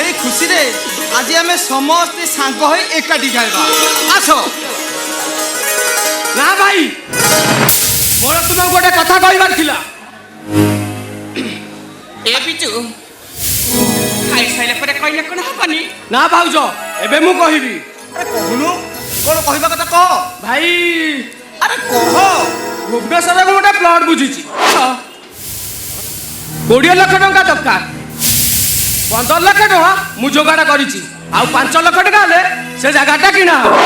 এই খুশিরে আজি আমি সমস্তে সাঙ্গ হয়ে একাটি খাইবা আস না ভাই মোর তোমাকে গোটে কথা কইবার ଥିଲା এ বিজু খাই সাইলে পরে কইলে কোন হবনি না ভাউজ এবে মু কহিবি আরে কহুনু কোন কহিবা কথা কহ ভাই আরে কহ ভুবনেশ্বরে মু গোটে প্লট বুঝিছি 20 লক্ষ টঙ্কা দরকার 15 লক্ষ টঙ্কা মু যোগাড় করিছি ଆଉ 5 লক্ষ টাকা হলে সে জায়গাটা কিনা হবে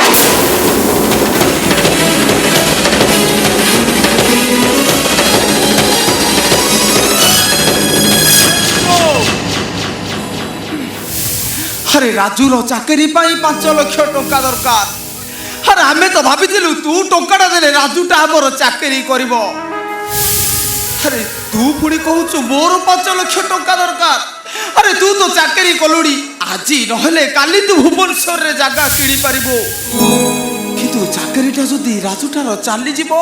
আরে রাজুর চাকরি পাই 5 লক্ষ টঙ্কা দরকার আরে আমি তো ভাবিছিলু তু টঙ্কাটা দেলে রাজুটা আমার চাকরি করিব আরে তু পুনি কহুছু মোর 5 লক্ষ টঙ্কা দরকার আরে তু তো চাকরি কলুড়ি আজি নহলে কালি তু ভুবনেশ্বরে জায়গা কিনি পারিব কিন্তু চাকরিটা যদি রাজুটার চালি যাব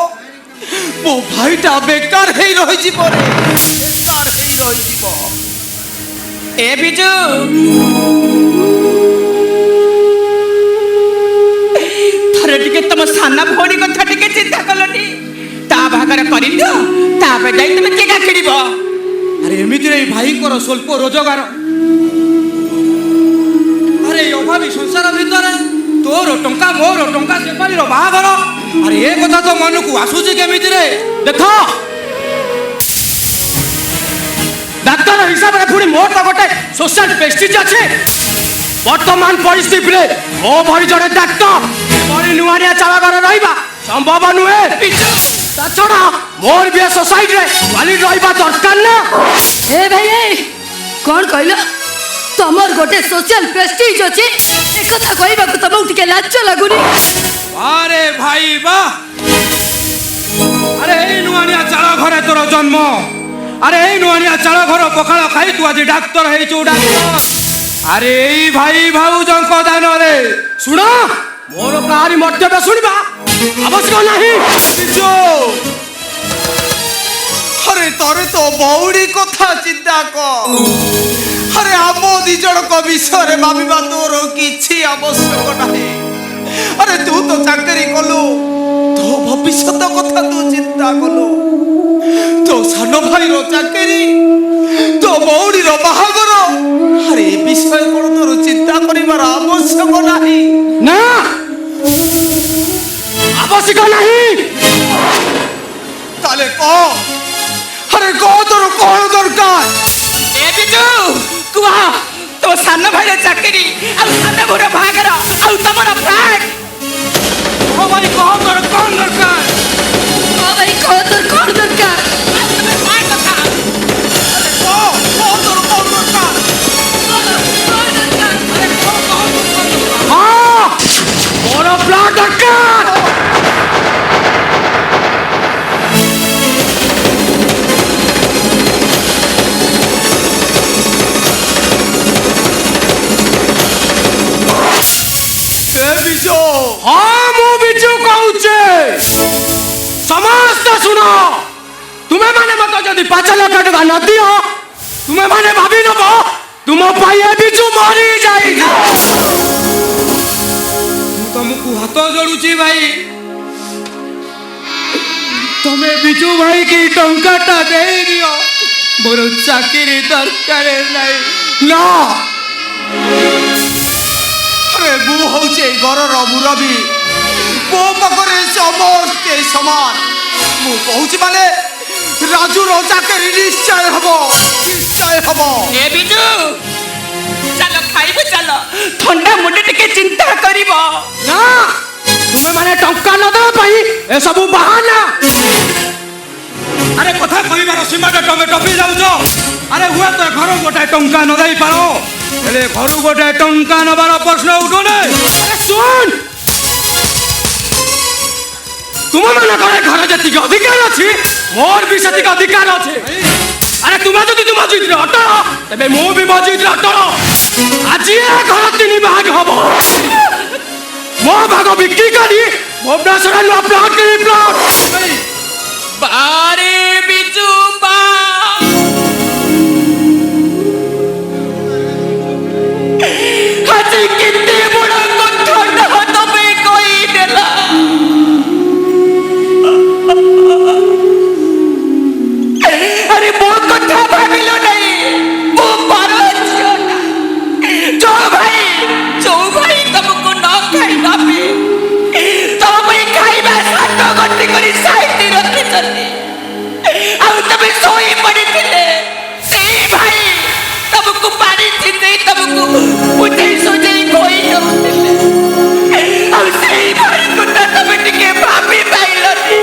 মো ভাইটা বেকার হেই রহি যাব রে বেকার হেই রহি যাব এ বিজু থরে টিকে তম সানা ভৌণী কথা টিকে চিন্তা কলনি তা ভাগরে করিদিও তাপরে যাই তুমি জায়গা কিনিব আরে এমিতিরে এই ভাইঙ্কর স্বল্প রোজগার আরে এই অভাবী সংসার ভিতরে তোর টঙ্কা মোর টঙ্কা সেপালির বাহাঘর আরে এ কথা তো মনকু আসুଛି কেমিতিরে দেখ ডাক্তার হিসাবে পুଣି মোর তো গোটে সোশ্যাল প্রেস্টিজ আছে বর্তমান পরিস্থিতিরে ও ভরি জনে ডাক্তার এপরি নুয়ানিয়া চালাঘর রহিবা সম্ভব নুহে তা ছড়া মোর বিয়ে সোসাইটিরে খালি রহিবা দরকার না ए भाई कौन कहल तमर गोटे सोशल प्रेस्टीज अच्छे एक कथा कहबा को तमक टिके लाज लागुनी আরে ভাই বাহ আরে এই নুয়ানিয়া চালা ঘরে তোর জন্ম আরে এই নুয়ানিয়া চালা ঘর পখাল খাই তু আজ ডাক্তার হইছু ডাক্তার আরে এই ভাই ভাউজଙ୍କ দাନରେ শুণ মোর কাহারি মর্যাদা শুনিবা আবশ্যক ନାହିଁ বিজু আরে তোরে তো বৌড়ি কথা চিন্তা কর আরে আম ଦି ଜଣଙ୍କ ବିଷୟରେ ଭାବିବା ତୋର କିଛି ଆବଶ୍ୟକ ନାହିଁ ଆରେ ତୁ ତ ଚାକିରି କଲୁ ତୋ ଭବିଷ୍ୟତ କଥା ତୁ ଚିନ୍ତା କଲୁ ତୋ ସାନ ଭାଇର ଚାକିରି ତୋ ଭଉଣୀର ବାହାଘର ଆରେ ଏ ବିଷୟ କ'ଣ ତୋର ଚିନ୍ତା କରିବାର ଆବଶ୍ୟକ ନାହିଁ না আবশ্যক ନାହିଁ তাহলে কহ আরে কহ তোর କ'ଣ দরকার এ বিজু কুয়া তো সানা ভাইর চাকরি আর সানা ভোর ভাগর আর তোমার ফ্ল্যাট ও ভাই কহ তোর কোন দরকার ओ भाई कह तोर कौन दरकार তুমি মার কথা কহ কহ তোর କ'ଣ দরকার হ্যাঁ মোর প্লট দরকার বিজু হ্যাঁ মু বিজু কହୁছে সমস্ত শুনো তুমি মানে মতো যদি 5 লক্ষ টাকা ন দিও তুমি মানে ভাবি নেব তুম পাইয়ে বিজু মরি যাই মু তোমাকে হাত জড়ুছি ভাই তুমি বিজু ভাই কি টঙ্কাটা দেই দিও মোর চাকরি দরকার নাই না আরে মু হচ্ছে ঘরর মুরবী ମୋ ପାଖରେ ସମସ୍ତେ ସମାନ ମୁଁ କହୁଛି ମାନେ ରାଜୁର ଚାକିରି ନିଶ୍ଚୟ ହବ ନିଶ୍ଚୟ ହବ এ বিজু চলো খাইবে চলো ঠান্ডা মুন্ডে টিকে চিন্তা করিব না তুমি মানে টঙ্কা ন দেওয়া পাই এসবু বাহানা আরে কথা কইবার সীমাটা টমে টপি যাউছ আরে হুয়ে তো ঘর গোটায় টঙ্কা ন দেই পারো হেলে ঘরু গোটায় টঙ্কা নবার প্রশ্ন উঠোনে আরে শুন তুমি মানে ঘরে ঘরে যেতিকে অধিকার আছে মোর বি সেতিকে অধিকার আছে আরে তুমি যদি তোমার জিতরে অটল তবে মু বি মো জিতরে অটল আজি এ ঘর 3 ভাগ হব মো ভাগ বিক্রি করি ভুবনেশ্বর নূয়া প্লট কিনি প্লট বারে বিজু বা से कितने बड़ा कथा तुम्हें कोई देला अरे वो कथा भाविलो नहीं वो पारो जो भाई तुमको न खाइबा पे तुम्हें खाइबा सात गंती करी साइती रखी चली ଆଉ ତମେ ଶୋଇ ପଡ଼ିଥିଲେ ସେଇ ଭାଇ ତମକୁ ପାଣି ଚିନ୍ଦେଇ ତମକୁ ବୁଝେଇ ସୁଝେଇ ଖୋଇ ଦେଉଥିଲେ ଆଉ ସେଇ ଭାଇ କଥା ତମେ ଟିକେ ଭାବି ପାଇଲନି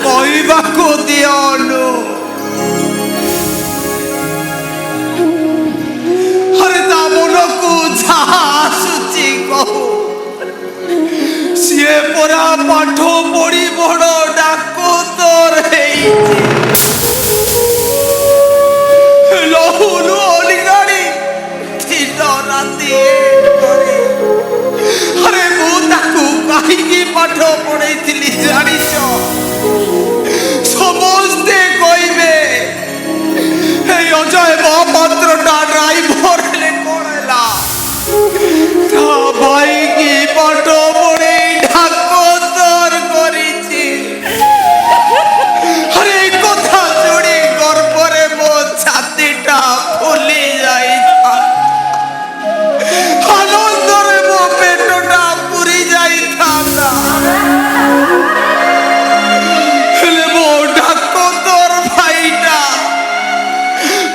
କହିବାକୁ ଦିଅନୁ ଆରେ ତା ମନକୁ ଯାହା ଆସୁଛି କହୁ ସିଏ ପରା ପାଠ ପଢି ବଡ ଡାକ୍ତର ହେଇଛି ଲହୁଲୁ ଅଲିଗାଡ଼ି ଦିନ ରାତି କରି ଆରେ ମୁଁ ତାକୁ କାହିଁକି ପାଠ ପଢେଇଥିଲି ଜାଣିଛ ସମସ୍ତେ କହିବେ এই অজয় মহাপাত্রটা ড্রাইভার হেলে কোন ହେଲା তা ভাই কি পাঠ পড়ে ডাক্তার করেছি আরে কথা শুনি গর্বরে মো ছাতিটা ফুলি যাইতা আনন্দরে মো পেটটা পুরি যাইতা হেলে মো ডাক্তার ভাইটা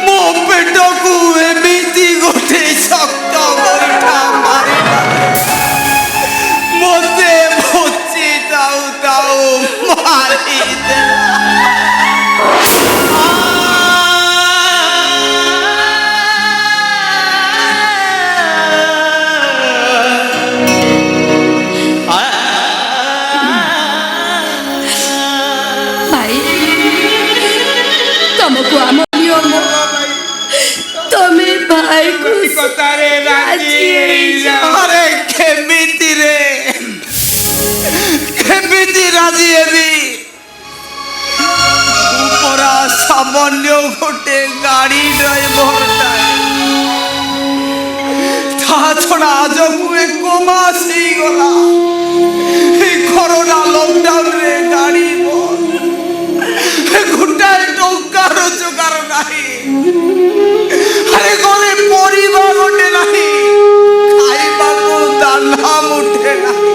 মো পেটକୁ ଏମିତି ଗୋଟେ ଶକ୍ତ ବରିଠା ମାରିଲା ମୋତେ ଭୋଚି ଯାଉ ଯାଉ ମାରିଦେଲା भाई तुमको आम नियम तुम्हें भाई को କଥାରେ ରାଜି ହେଇଯା ଆରେ କେମିତି ରାଜି ହେବି ମୁଁ ପରା ସାମାନ୍ୟ ଗୋଟେ ଗାଡ଼ି ଡ୍ରାଇଭରଟାଏ ତା ଛଡ଼ା ଆଜକୁ 1 ମାସ ହେଇଗଲା এই করোনা লকডাউনে গাড়ি গোটাଏ ଟଙ୍କା ରୋଜଗାର ନାହିଁ ଆରେ ଘରେ ପରିବା ଗୋଟେ ନାହିଁ ଖାଇବାକୁ ଦାନା ମୁଠେ ନାହିଁ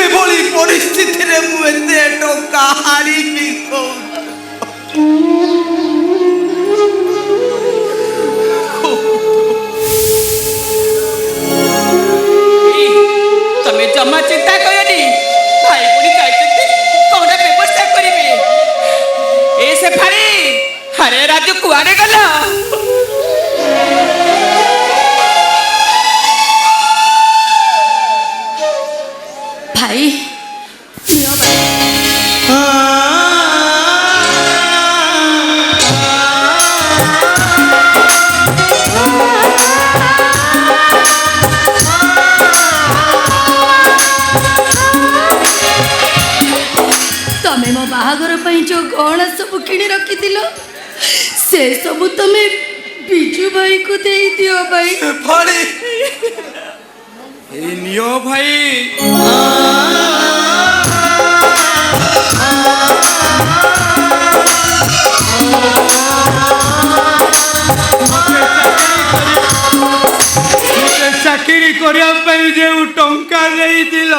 ଏଭଳି ପରିସ୍ଥିତିରେ ମୁଁ ଏତେ ଟଙ୍କା ହାରିବି ତମେ ଜମା ଚିନ୍ତା କରନି ଭାଇ ପୁଣି ଯାଇଛନ୍ତି କଣ ବ୍ୟବସ୍ଥା କରିବେ ଏ ସେଫାଳି ଆରେ ରାଜୁ କୁଆଡ଼େ ଗଲ भाई तमें मो बाहागर जो गहना सब किणी रखिथिल से सब तमे बिजू भाई को दे दियो भाई ଫାଳି এই নিও ভাই ଚାକିରି କରିବା ପାଇଁ ଯେଉଁ ଟଙ୍କା ଦେଇଥିଲ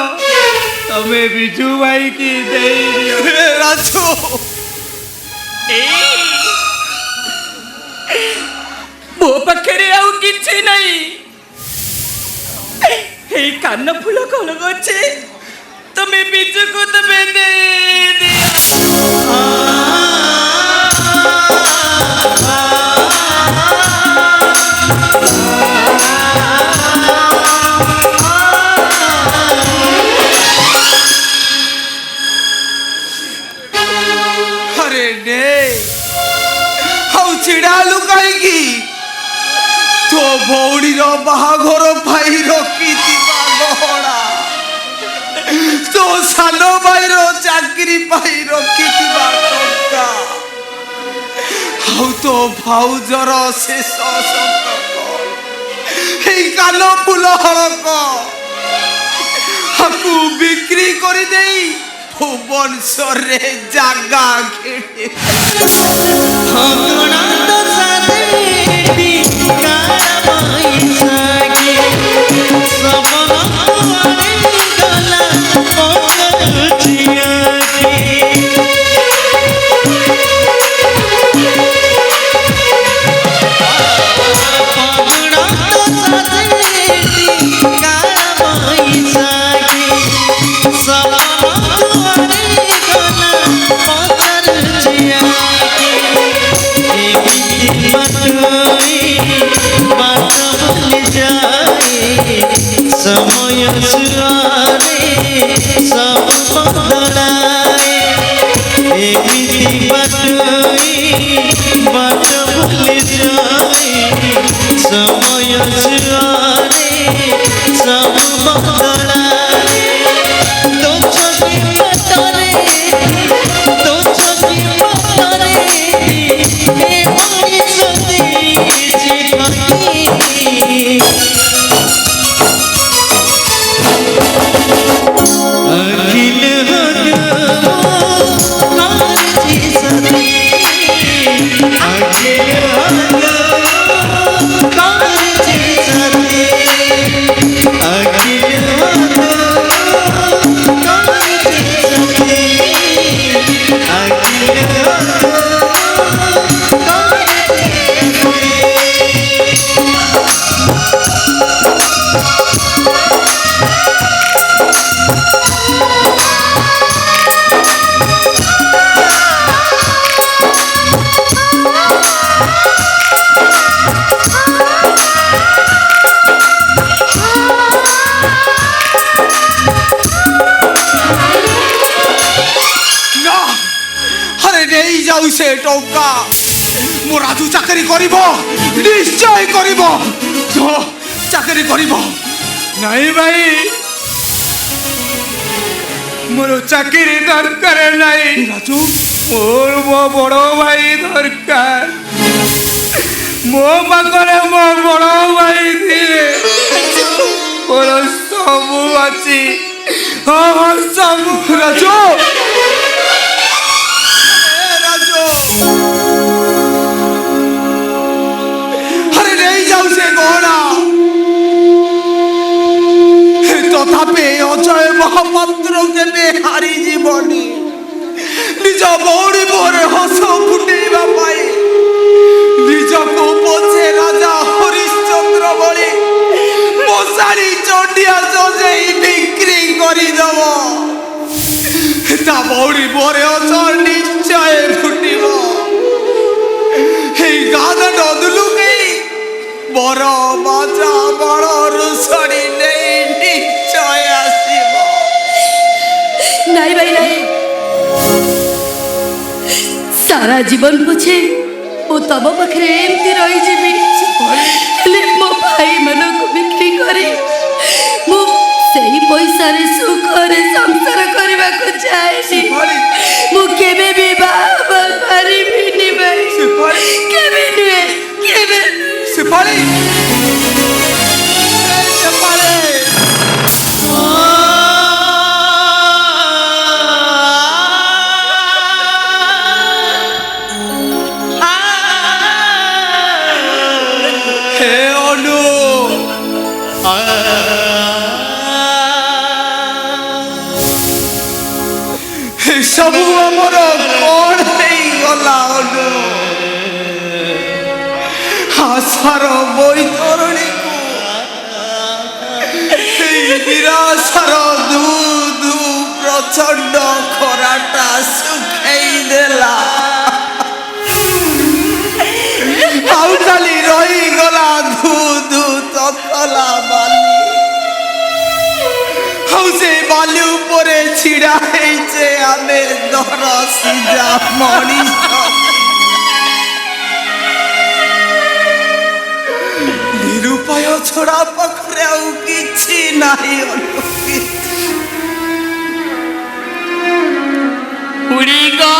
ତମେ ବିଜୁ ଭାଇ କି ଦେଇଦିଅ ରାଜୁ ମୋ ପାଖରେ ଆଉ କିଛି ନାହିଁ ଏଇ କାନ ଫୁଲ କଣ ଅଛି ତମେ ବିଜୁକୁ ତମେ अरे ने हाउ छिड़ालु काईकी तो भौड़ीर बाहाघर भाई रखिथिबा गहना तो सान भाईर चाकरी पाई रखिथिबा टंका हाउ तो भाउजर शेष संपर्क এই কালো ফুল হড়ক হাকু বিক্রি করে দেই ভুবনেশ্বরে জাগা কিনে समय सुआरे सब बदलाए एमिति बाटोई बाट भूली जाए समय सुआरे सब बदलाए तो छवि पतरे तो छवि पतरे ए मोरी सती जीवनी अखिल से टंका मो राजू चाकरी करिब निश्चय करिब चाकरी करिब नहीं भाई मोर चाकरी दरकार नहीं राजू मोर मो बड़ भाई दरकार मो पाखरे मो बड़ भाई थिले मोर सबू अच्छी हाँ सबू राजू अरे नहीं जाऊ से गहना तथापि अजय महापात्र के हारी जीवनी निज बौड़ी मोहरे हस फुटेवा पाई निजको पछे राजा हरिश्चंद्र भली मशाणी चंडिया सजेई बिक्री करिदेव ता बौड़ी मोहरे हस निश्चय फुटिब गाना नदुलु बर बाजा बड़ रुसड़ी नहीं निश्चय आसिब नहीं भाई नहीं सारा जीवन पछे मो तब पाखे एमती रही जीवी मो भाई मन को बिक्री करी मु सेही पैसा रे सुख रे संसार करबा को चाहेनी मु केबे भी बाबा परिबिनी भाई केबे नुए केबे सिपाही हे अनु सबू आमर कौन गला अनु आशार बैतरणी निराशार दू दू प्रचंड खराटा सुखाई देला आउ खाली रही गला धू धू ततला बाली आउ से बाली उपरे छिड़ा हेचे आमे दर सिजा मणिष निरुपाय छड़ा पाखरे आउ किछि नाही उड़ी गला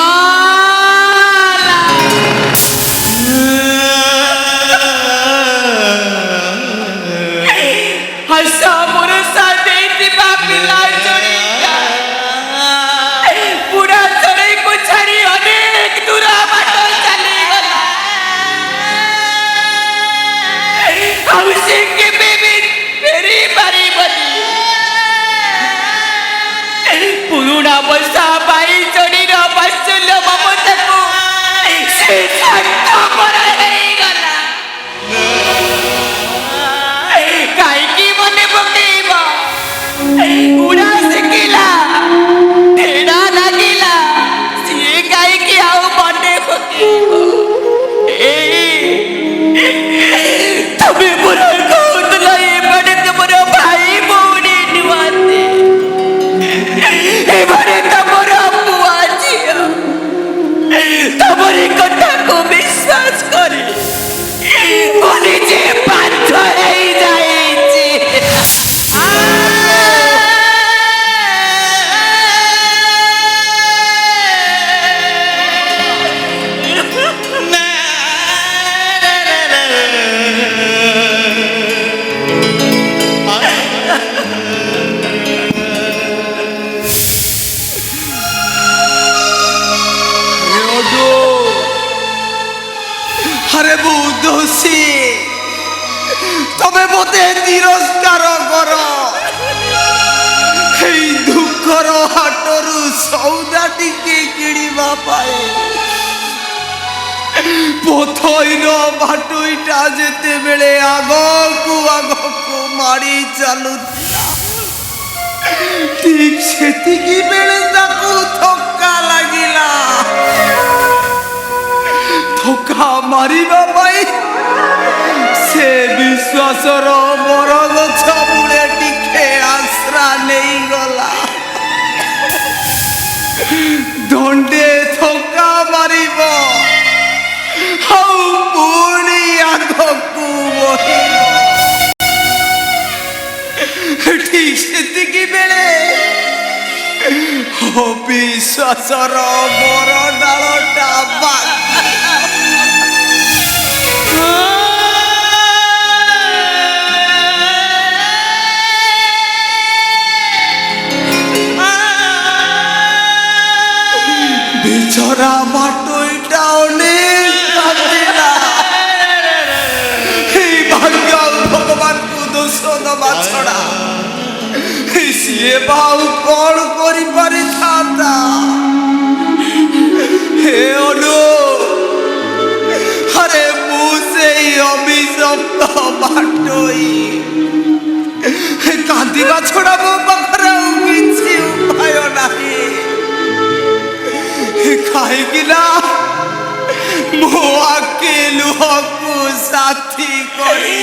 ଆମ ସାବାଇ ଚୋରିର ବାତ୍ସଲ୍ୟ ମମତାକୁ ସେ ସ୍ୱାର୍ଥପର ହେଇଗଲା। କାହିଁକି ମନେ ପକେଇବ? ଉଡ଼ା ଶିଖିଲା, ଢେଡ଼ା ଲାଗିଲା, ସିଏ କାହିଁକି ଆଉ ମନେ ପକେଇବ? ତମେ ମୋର କହୁଥିଲ ଏମାନେ ତମର ଭାଇ ଭଉଣୀ ନୁହନ୍ତି, ଏମାନେ ତମର ପୁଅ ଝିଅ। ତମରି କଥାକୁ ବିଶ୍ୱାସ କରି ମୁଁ ନିଜେ ବାଧ୍ୟ ହେଇଯାଇଛି। আরে বউ দোষী, তবে মতে তিরস্কার কর। এই দুঃখর হাটরু সৌদা টিকে কিଣିବା ପାଇଁ পথইন বাটুইটা যেতেବେଳେ ଆଗକୁ ଆଗକୁ ମାଡ଼ି ଚାଲୁଥିଲା, ଠିକ ସେତିକି ବେଳେ ତାକୁ ଧକ୍କା ଲାଗିଲା। ଧକ୍କା ମାରିବା ପାଇଁ ସେ ବିଶ୍ୱାସର ବରଗଛ ମୂଳେ ଟିକେ ଆଶ୍ରା ନେଇଗଲା। ଦଣ୍ଡେ ଧକ୍କା ମାରିବ ଆଉ ପୁଣି ଆଗକୁ ବହିବ। ଠିକ ସେତିକି ବେଳେ ଅବିଶ୍ୱାସର ବର ଡାଳଟା বিছরা মাটুইটা অনেক কাঁদিলা। এই ভাগ্য ভগবানଙ୍କୁ দোষ দেବା ଛଡ଼ା ସିଏ ବା ଆଉ କ'ଣ କରିପାରିଥାନ୍ତା? ହେ ଅନୁ, ଆରେ ମୁଁ ସେଇ ଅଭିଶପ୍ତ ବାଟୋଇ। କାନ୍ଦିବା ଛଡ଼ା ମୋ ପାଖରେ ଆଉ କିଛି ଉପାୟ ନାହିଁ। କାହିଁକି ନା ମୋ ଆଖି ଲୁହକୁ ସାଥୀ କରି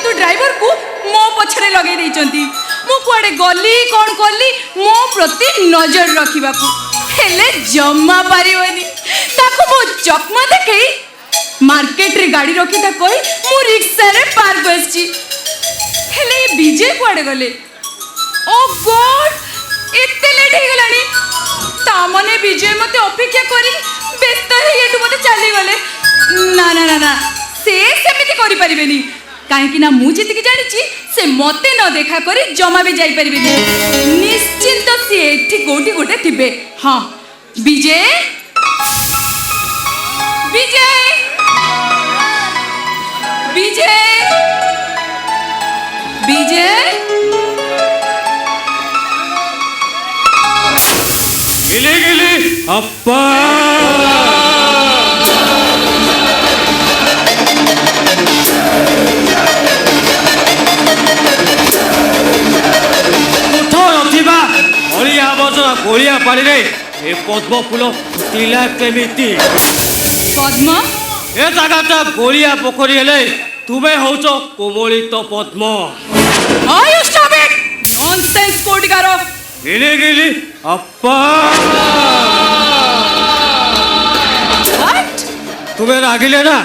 फालतू ड्राइवर को मो पछरे लगे देइचंती मु कुआडे गली कोन कली मो प्रति नजर रखिबा को हेले जम्मा पारिबनी ताको मो चकमा देखै मार्केट रे गाड़ी रखी ता कोई मु रिक्शा रे पार्क बसची हेले विजय कुआडे गले ओ गॉड एते लेट हे गलानी ता मने विजय मते अपेक्षा करी व्यस्त हे एटु मते चली गले ना ना ना ना से सेमिति करि परिबेनी काहे कि ना मु जेतिकी जानिची से मते न देखा करी जमा भी जाई परिबेनी निश्चिंत से एठी कोठी गोटे थिबे हां विजय विजय विजय विजय गिली गिली अप्पा गोलिया पानी रे ए पद्म फूल फुटिला केमिति पद्म ए जगह गोलिया पोखरी हेले तुमे होच कोमलित पद्म Are you stop it? Nonsense कोटिकारो गिली गिली अप्पा What? तुम्हें रागिले ना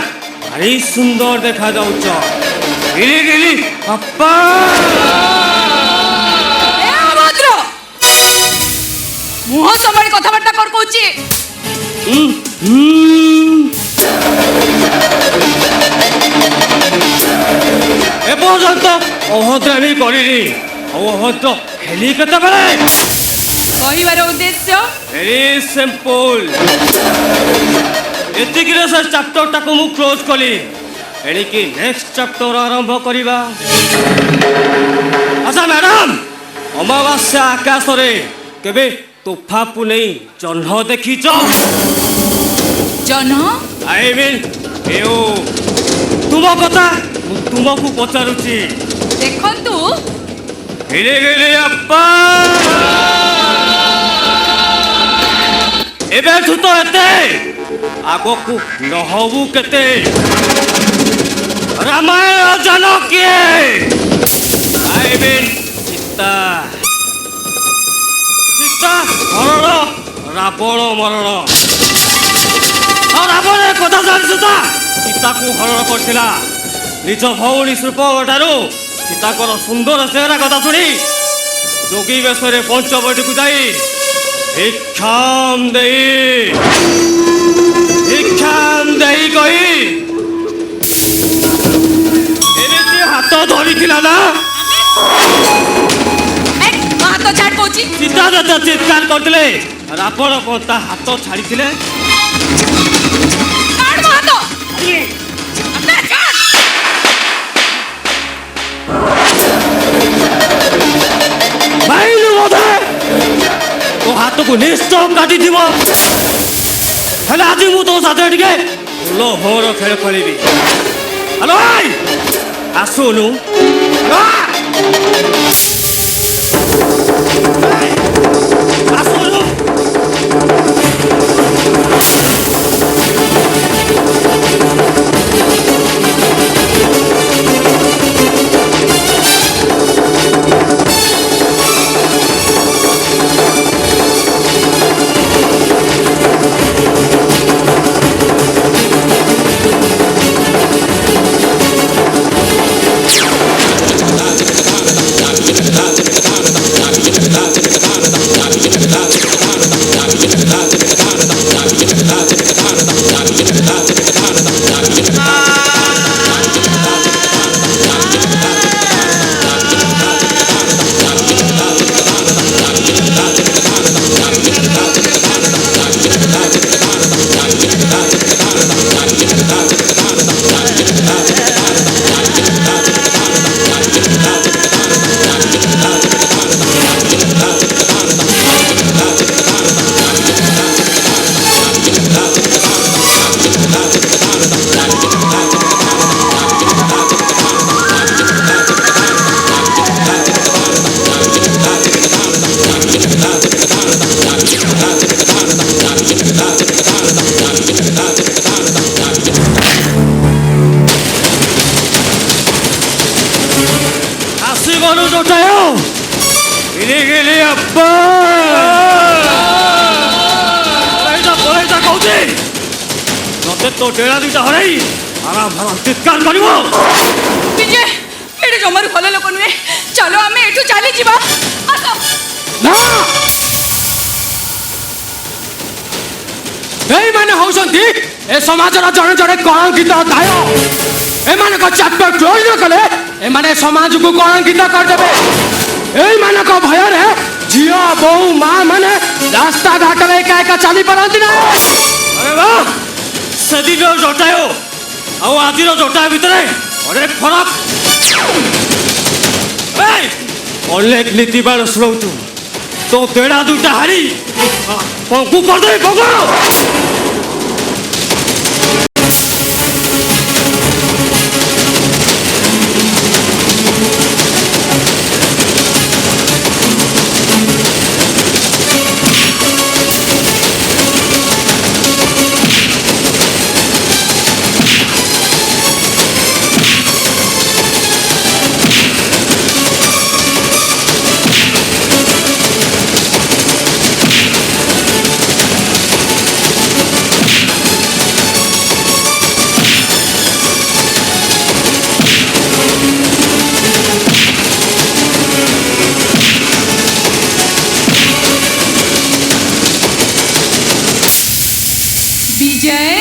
भारी सुंदर देखा जाउच गिली गिली अप्पा ए अभद्र मुह संभाळी कथाबार्ता कर कहूची ए पର୍ଯ୍यंत अभद्रामी करिनी अभद्र हेली केतेबेले कहिबार उद्देश्य वेरी सिंपल एतिकिरे से चैप्टर टाको मु क्लोज कली एणिकी नेक्स्ट चैप्टर आरंभ करिबा अच्छा मैडम अमावास्या आकाश रे केबे तोफा पुनेई जह्न देखिच जन आई मीन एओ तुम कथा मु तुमको पचारुची देखंतु गिले गिले अप्पा एबे तो एते आगकू नहबू केते रामायण जन किए आई मीन सीता सीता हरण रावण मरण और रावण कथा जानिस ता सीता को हरण करथिला निज भौणी श्रूपठारू सीताकर सुंदर चेहरा कथा शुणी जोगी बेशरे पंचवटी को जाई भिक्षाम देई कही एमिति हाथ धरिथिला ना ए हाथ छाड़ कहूची सीता दत्त चित्कार करथिले रावण को ता हाथ छाड़ीथिले काढ मो हाथ अपना काढ भाईलु बोधे तो हाथ को निश्चय काटी दिव हेले आज मु तो साथे टिके लो होर खेल खेलिबी हेलो भाई आसुनु आसुनु Da জোটায়ও ফিরে গেলে আব্বা পড়াইটা কৌছে নতে তো ডেরা দুইটা হরাই আরাম আরাম চিৎকার করিব বিজয় এটা জমার ভালো লোক নুহে চলো আমি এটু চালি ଯିବା আস না এইমানে হউଛନ୍ତି এ সমাজର জଣେ ଜଣେ କଳଙ୍କିତ ଦାୟ ଏମାନଙ୍କ ଚାପ୍ଟର କ୍ଲୋଜ ନ କଲେ ଏମାନେ ସମାଜକୁ କଳଙ୍କିତ କରିଦେବେ এইମାନଙ୍କ ଭୟରେ ଝିଅ ବୋଉ ମା ମାନେ ରାସ୍ତା ଘାଟରେ ଏକା ଏକା ଚାଲି ପାରନ୍ତି ନା ଆରେ ବାଃ ସେଦିନ ଜଟାୟ ଆଉ ଆଜିର ଜଟାୟ ଭିତରେ ଅନେକ ଫରକ ଅନେକ ନୀତିବାନ ଶୁଣଉଛୁ তো তেড়া দুটা হারি পঙ্কু করে দেবে পঙ্কু বিজয়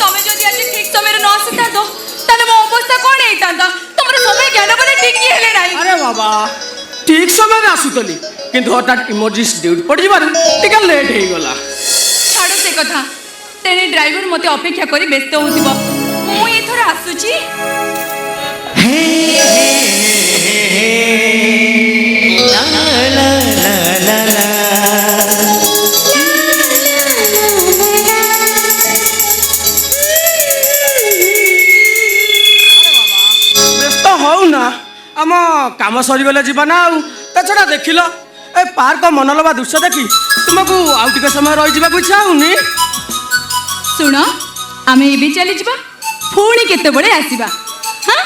তুমি যদি আজ ঠিক সময় ন আসিতান্ত তাহলে মো অবস্থা কোন হইতান্ত তোমার সময় জ্ঞান বলে ঠিক হেলে নাই আরে বাবা ঠিক সময় আসুতলি কিন্তু হঠাৎ ইমর্জেন্সি ডিউটি পড়ি যাবার টিকে লেট হয়ে গলা ছাড়ো সে কথা তেনে ড্রাইভর মতে অপেক্ষা করে ব্যস্ত হউথিব মু এথর আসুচি লা লা লা লা লা ব্যস্ত হও না আম কাম সরিগলে যা না তাছাড়া দেখিল এই পার্ক মনোলোভা দৃশ্য দেখি তোমাকে আউ টিকে সময় রয়ে যাওয়া ইচ্ছা হউনি শুণ আমি এবে চলি যা পুଣି কেতবে আসবা হ্যাঁ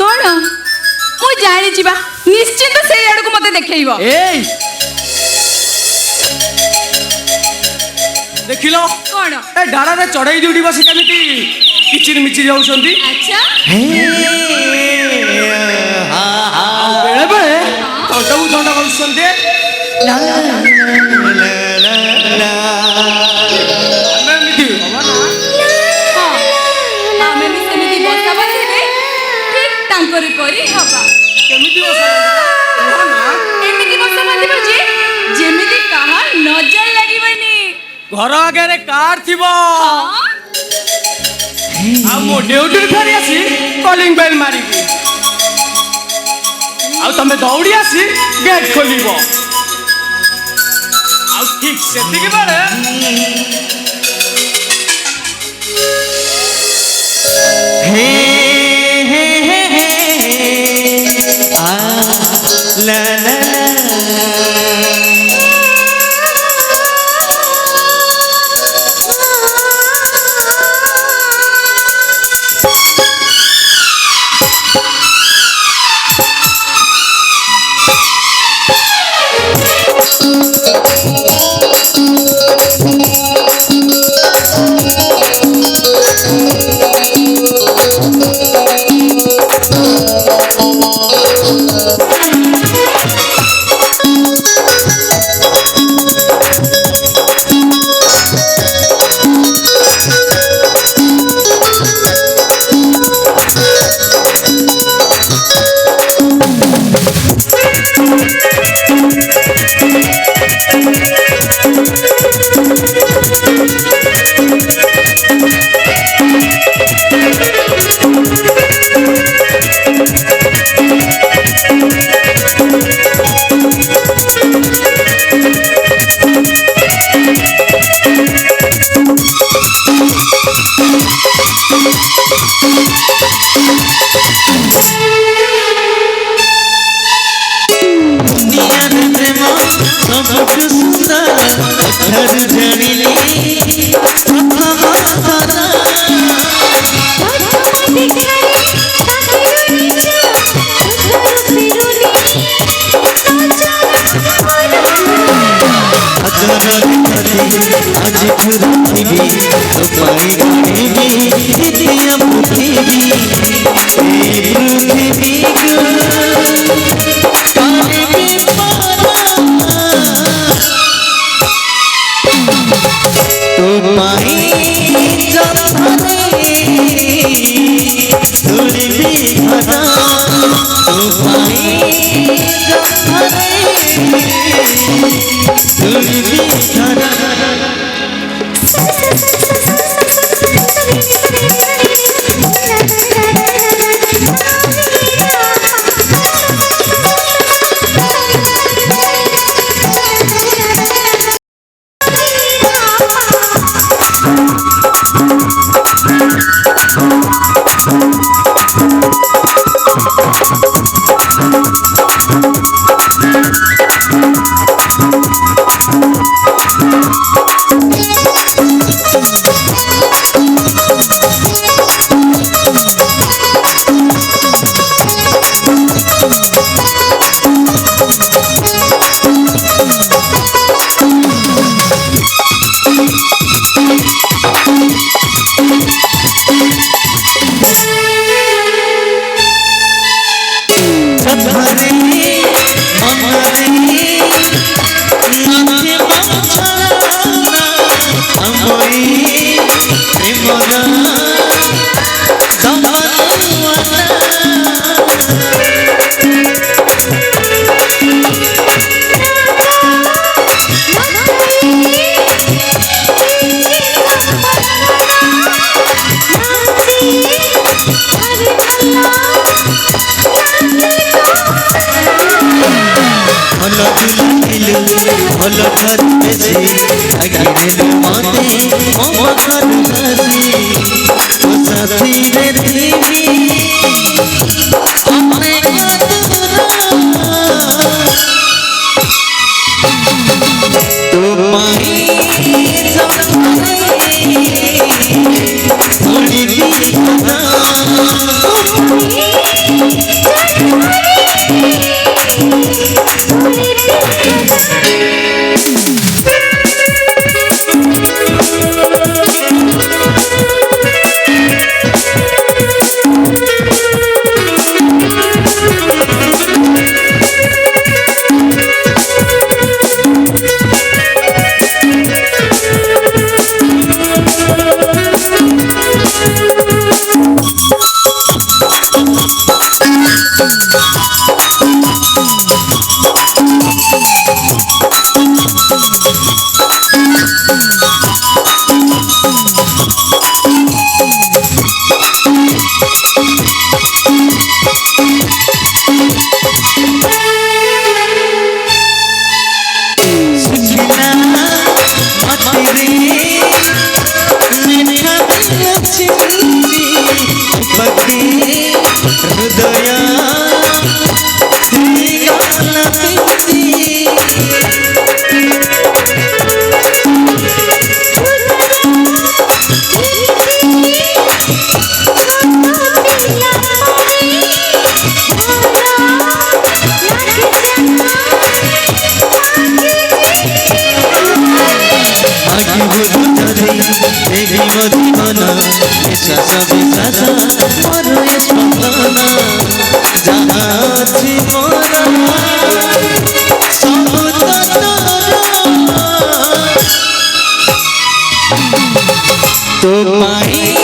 কোণ মু জানি যা নিশ্চিন্ত সেই আড়ক মতে দেখাইব এই দেখিল কোণ এ ডাড়ারে চড়াই দিউটি বসি কেমিতি কিচির মিচির হউছন্তি আচ্ছা বেড়ে বেড়ে তন্টাକୁ ତଣ୍ଟା କରୁଛନ୍ତି লা লা লা লা ଆମେ ଏମିତି ହବ ନା ହଁ ଆମେ ବି ସେମିତି ବସା ବସିଲେ ଠିକ୍ ତାଙ୍କରି ପରି ହବା କେମିତି କୁହ ନା ଏମିତି ବସା ବାନ୍ଧିବ ଯେ ଯେମିତି କାହା ନଜର ଲାଗିବନି ଘର ଆଗରେ କାର୍ ଥିବ ହଁ ଆଉ ମୋ ଡ୍ୟୁଟିରୁ ଫେରି ଆସି କଲିଂ ବେଲ୍ ମାରିବି ଆଉ ତମେ ଦୌଡ଼ି ଆସି ଗେଟ୍ ଖୋଲିବ ଆଉ ଠିକ୍ ସେତିକି ବେଳେ হে হে হে হে আ লা লা दुनियार प्रेम सबठु सुंदर ठारू जानिली प्रथम थर आज पूरा पृथ्वी तो पाई गई द्वितीय पृथ्वी पृथ्वी तो पाई धूली भी घटा तो पाई धूली भी घटा भलो घर बेसी अगिले माते ओ घर बसी ओ साथी रे देवी अपने तो माई थोड़ी दी मधुबना विश्वास विश्वास मोर स्वप्न जहाँ थी मोरा सब तो पाई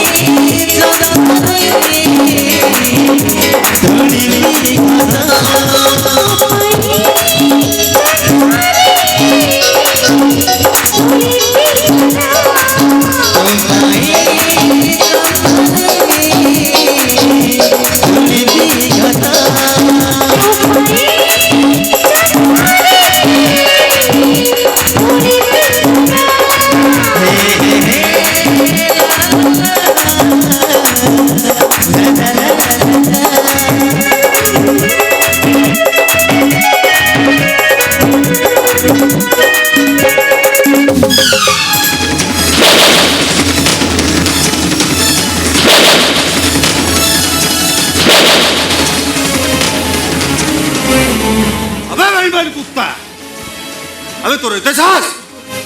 ତୋର ଏତେ ସାହସ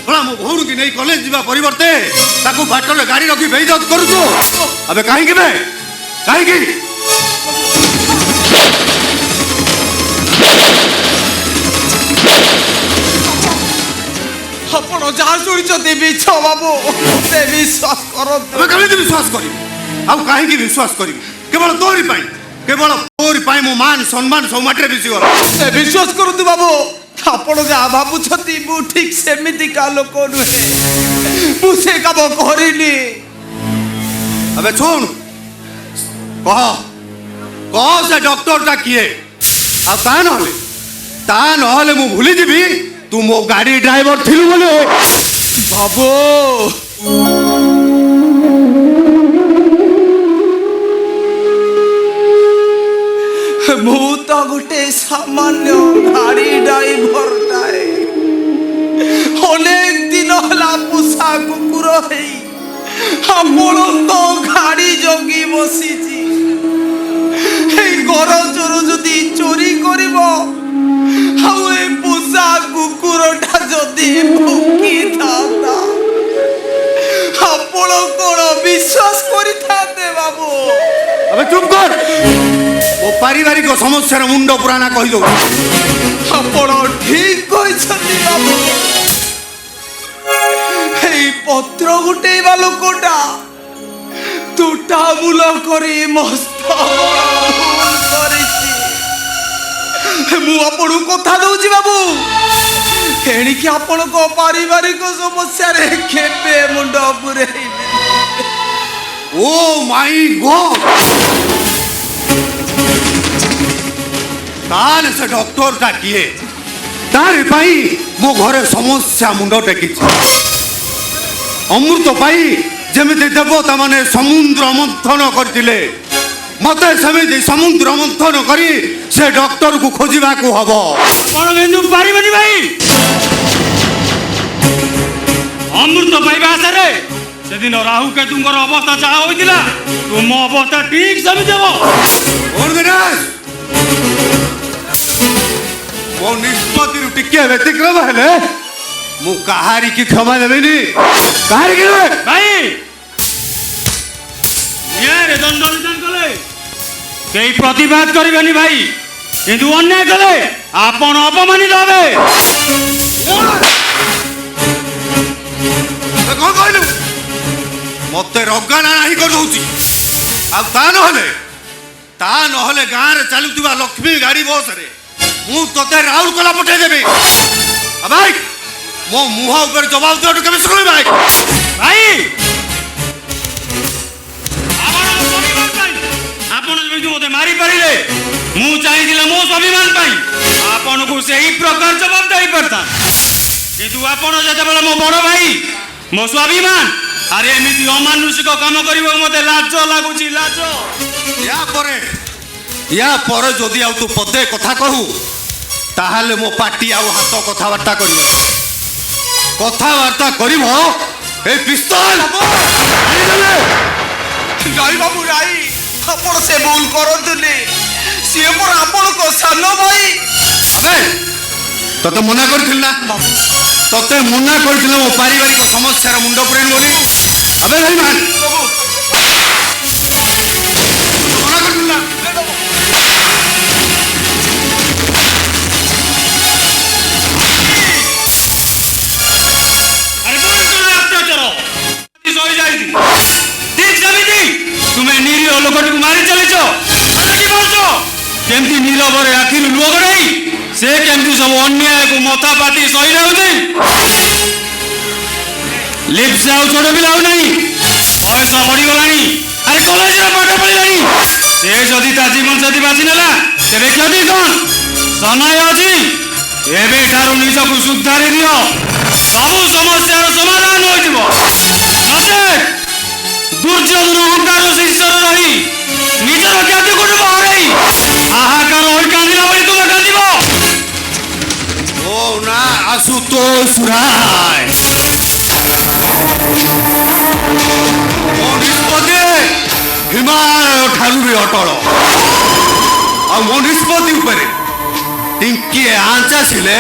ଭଲା ମୋ ଭଉଣୀକି ନେଇ କଲେଜ ଯିବା ପରିବର୍ତ୍ତେ ତାକୁ ବାଟରେ ଗାଡ଼ି ରଖି ବେଇଜ୍ଜତ କରୁଛୁ ଏବେ କାହିଁକି ବେ କାହିଁକି ଆପଣ ଯାହା ଶୁଣିଛନ୍ତି ମିଛ ବାବୁ ମତେ ବିଶ୍ୱାସ କରନ୍ତୁ। ଏବେ କେମିତି ବିଶ୍ୱାସ କରିବି ଆଉ କାହିଁକି ବିଶ୍ୱାସ କରିବି କେବଳ ତୋରି ପାଇଁ କେବଳ ତୋରି ପାଇଁ ମୋ ମାନ ସମ୍ମାନ ସବୁ ମାଟିରେ ମିଶିଗଲା। ସେ ବିଶ୍ୱାସ କରନ୍ତୁ ବାବୁ ଆପଣ ଯାହା ଭାବୁଛନ୍ତି ମୁଁ ଠିକ ସେମିତିକା ଲୋକ ନୁହେଁ ମୁଁ ସେ କାମ କରିନି। ଏବେ ଶୁଣ କହ କହ ସେ ଡକ୍ଟରଟା କିଏ ଆଉ ତା ନହେଲେ ମୁଁ ଭୁଲିଯିବି ତୁ ମୋ ଗାଡ଼ି ଡ୍ରାଇଭର ଥିଲୁ ବୋଲି। ବାବୁ ମୁଁ ତ ଗୋଟେ ସାମାନ୍ୟ ଗାଡ଼ି ଡ୍ରାଇଭରଟାଏ ଅନେକ ଦିନ ହେଲା ପୋଷା କୁକୁର ହେଇ ଆପଣଙ୍କ ଗାଡ଼ି ଜଗି ବସିଛି। ଏଇ ଘର ଚୋର ଯଦି ଚୋରି କରିବ ଆଉ ଏ ପୋଷା କୁକୁରଟା ଯଦି ଭୁକିଥାନ୍ତା ଆପଣ କଣ ବିଶ୍ୱାସ କରିଥାନ୍ତେ ବାବୁ? ଏବେ ଚୁପ୍ କର ମୋ ପାରିବାରିକ ସମସ୍ୟାର ମୁଣ୍ଡ ପୁରାଣା କହିଦଉ। ଆପଣ ଠିକ କହିଛନ୍ତି ବାବୁ ଏଇ ପତ୍ର ଗୋଟେଇବା ଲୋକଟା ତୁଟା ବୁଲ କରି ମସ୍ତ ଭୁଲ କରିଛି। ମୁଁ ଆପଣଙ୍କୁ କଥା ଦଉଛି ବାବୁ ଏଣିକି ଆପଣଙ୍କ ପାରିବାରିକ ସମସ୍ୟାରେ କେବେ ମୁଣ୍ଡ ପୁରେଇବି। ଓ ମାଇ ଗଡ୍ ତାହେଲେ ସେ ଡକ୍ଟରଟା କିଏ ତାରି ପାଇଁ ମୋ ଘରେ ସମସ୍ୟା ମୁଣ୍ଡ ଟେକିଛି। ଅମୃତ ପାଇଁ ଯେମିତି ଦେବତା ମାନେ ସମୁଦ୍ର ମନ୍ଥନ କରିଥିଲେ ମତେ ସେମିତି ସମୁଦ୍ର ମନ୍ଥନ କରି ସେ ଡକ୍ଟରକୁ ଖୋଜିବାକୁ ହବ। କଣ କିନ୍ତୁ ପାରିବନି ଭାଇ ଅମୃତ ପାଇବା ଆଶାରେ ସେଦିନ ରାହୁ କେତୁଙ୍କର ଅବସ୍ଥା ଯାହା ହୋଇଥିଲା ତୁମ ଅବସ୍ଥା ଠିକ ସେମିତି ହବ। ମୋ ନିଷ୍ପତ୍ତିରୁ ଟିକେ ବ୍ୟତିକ୍ରମ ହେଲେ ମୁଁ କାହାରିକି କ୍ଷମା ଦେବିନି। କାହାରିକି ଭାଇ ନ୍ୟାୟରେ ଦଣ୍ଡ ବିଧାନ କଲେ କେହି ପ୍ରତିବାଦ କରିବେନି ଭାଇ କିନ୍ତୁ ଅନ୍ୟାୟ କଲେ ଆପଣ ଅପମାନିତ ହେବେ। କଣ କହିଲୁ ମତେ ରଗାନା ନାହିଁ କରିଦଉଛି ଆଉ ତା ନହେଲେ ଗାଁରେ ଚାଲୁଥିବା ଲକ୍ଷ୍ମୀ ଗାଡ଼ି ବସରେ ମୁଁ ତତେ ରାଉରକେଲା ପଠେଇଦେବି। ଭାଇ ମୋ ମୁହଁ ଉପରେ ଜବାବ ଦେବାଠୁ କେବେ ଶୁଣିବି ଭାଇ। ଭାଇ ଆପଣ ଯେମିତି ମତେ ମାରିପାରିଲେ ମୁଁ ଚାହିଁଥିଲେ ମୋ ସ୍ୱାଭିମାନ ପାଇଁ ଆପଣଙ୍କୁ ସେହି ପ୍ରକାର ଜବାବ ଦେଇପାରିଥାନ୍ତି କିନ୍ତୁ ଆପଣ ଯେତେବେଳେ ମୋ ବଡ଼ ଭାଇ ମୋ ସ୍ୱାଭିମାନ ଆରେ ଏମିତି ଅମାନୁଷିକ କାମ କରିବାକୁ ମତେ ଲାଜ ଲାଗୁଛି ଲାଜ। ୟା ପରେ ଯଦି ଆଉ ତୁ ପଦେ କଥା କହୁ ତାହେଲେ ମୋ ପାଟି ଆଉ ହାତ କଥାବାର୍ତ୍ତା କରିବ ଏ ପିସ୍ତଲ ରାଇ ବାବୁ ରାଇ ଆପଣ ସେ ଭୁଲ କରନ୍ତୁନି ସିଏ ମୋର ଆପଣଙ୍କ ସାନ ଭାଇ। ତତେ ମନା କରିଥିଲି ନା ତତେ ମନା କରିଥିଲେ ମୋ ପାରିବାରିକ ସମସ୍ୟାର ମୁଣ୍ଡ ପୁରେଇନି ବୋଲି। ଆବେ ଭାଇ ମାନ ମନା କରିଥିଲି ନା ତୁମେ ନିରୀହ ଲୋକଟିକୁ ମାରି ଚାଲିଛ କେମିତି ନିରବରେ ଆଖିରୁ ଲୁହ ଗଡ଼ାଇ ସେ କେମିତି ସବୁ ଅନ୍ୟାୟକୁ ମଥା ପାତି ସହି ଯାଉଛି। ଲିପ୍ସ ଆଉ ଛୋଟ ପିଲା ଆଉ ନାହିଁ ବୟସ ବଢିଗଲାଣି ଆରେ କଲେଜରେ ପାଠ ପଢିଲାଣି ସେ ଯଦି ତା ଜୀବନ ସାଥୀ ବାଛି ନେଲା ତେବେ କ୍ଷତି କଣ ସମୟ ଅଛି ଏବେ ଠାରୁ ନିଜକୁ ସୁଧାରି ଦିଅ ସବୁ ସମସ୍ୟାର ସମାଧାନ ହୋଇଯିବ। ନଚେତ୍ ଦୁର୍ଯୋଧନ ଅହଙ୍କାର ଶୀର୍ଷରେ ରହି ନିଜର ଜ୍ଞାତି କୁଟୁମ୍ବ ହରେଇ ହାହାକାର ହୋଇ କାନ୍ଦିଲା ଭଳି ତୁମେ କାନ୍ଦିବ। ଓ ନା ଆଶୁତୋଷ ରାୟ ମୋ ନିଷ୍ପତ୍ତି ହିମାଳୟ ଠାରୁ ବି ଅଟଳ ଆଉ ମୋ ନିଷ୍ପତ୍ତି ଉପରେ ଟିଙ୍କିଏ ଆଞ୍ଚ ଆସିଲେ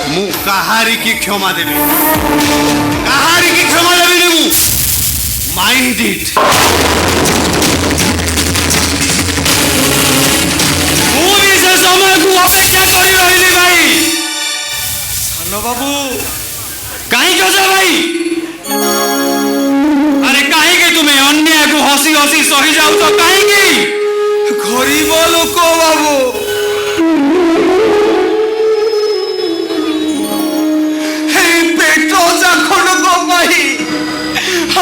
मु काहारी की क्षमा देबी काहारी की क्षमा देबी मु माइंड इट ମୁଁ ବି ସେ ସମୟକୁ ଅପେକ୍ଷା କରି ରହିଲି ଭାଇ। ସାନ ବାବୁ କାହିଁକି ଅଛ ଭାଇ? ଆରେ କାହିଁକି ତୁମେ ଅନ୍ୟାୟକୁ ହସି ହସି ସହି ଯାଉଛ କାହିଁକି? ଗରିବ ଲୋକ ବାବୁ, এই ପେଟ ଚାଖଣ୍ଡଙ୍କ ପାଇଁ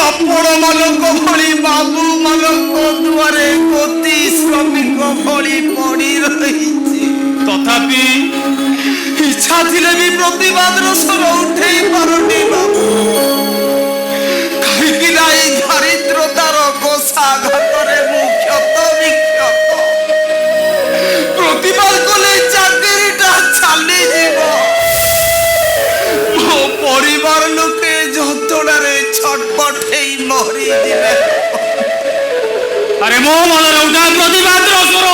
ଆପଣ ମାନଙ୍କ ଭଳି ବାବୁ ମାନଙ୍କ ଦୁଆରେ ପତି ଶ୍ରମିକ ଭଳି ପଡି ରହିଛି। ତଥାପି ଇଚ୍ଛା ଥିଲେ ବି ପ୍ରତିବାଦର ସ୍ୱର ଉଠେଇ ପାରୁନି ବାବୁ, କାହିଁକି ନା ଏଇ ଦାରିଦ୍ରତାର କୋଷାଘାତରେ ମୁଁ କ୍ଷତ ବିକ୍ଷତ। ପ୍ରତିବାଦ କଲେ ଚାକିରିଟା ଚାଲିଯିବ, ମୋ ପରିବାର ଲୋକେ ଯନ୍ତ୍ରଣାରେ ଛଟପଟେଇ ମରିଯିବେ। ଆରେ ମୋ ମନରେ ଉଠା ପ୍ରତିବାଦର ସ୍ୱର।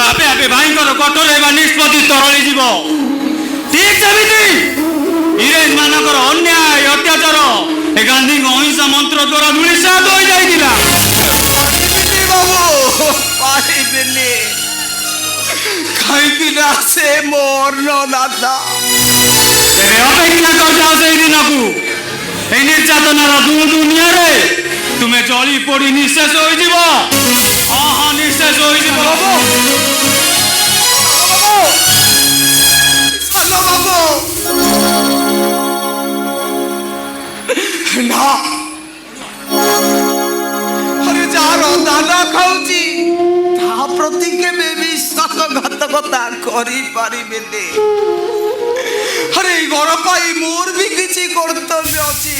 ଆପେ ଆପେ ଭାଇଙ୍କର କଠୋର ହେବା ନିଷ୍ପତ୍ତି ତରଳି ଯିବ। ଠିକ୍ ସେମିତି ଇଂରେଜ ମାନଙ୍କର ଅନ୍ୟାୟ ଅତ୍ୟାଚାର ଏ ଗାନ୍ଧୀଙ୍କ ଅହିଂସା ମନ୍ତ୍ର ଦ୍ୱାରା ଧୂଳିସାତ ହୋଇଯାଇଥିଲା। ପାରିବିନି ବାବୁ, ପାରିବିନି, କାହିଁକି ନା ସେ ମୋ ଅନ୍ନଦାତା। ତେବେ ଅପେକ୍ଷା କରିଯାଅ ସେଇ ଦିନକୁ। এই ନିର୍ଯାତନାର ଦୁନିଆରେ ତୁମେ ଜଳି ପୋଡ଼ି ନିଃଶେଷ ହୋଇଯିବ। ହଁ ହଁ ନିଃଶେଷ ହୋଇଯିବ। ସାନ ବାବୁ, ନା, ଆରେ ଯାହାର ଦାନା ଖାଉଛି ତା ପ୍ରତି କେବେ ବିଶ୍ୱାସଘାତକତା କରିପାରିବେନି। ଆରେ ଏଇ ଘର ପାଇଁ ମୋର ବି କିଛି କର୍ତ୍ତବ୍ୟ ଅଛି।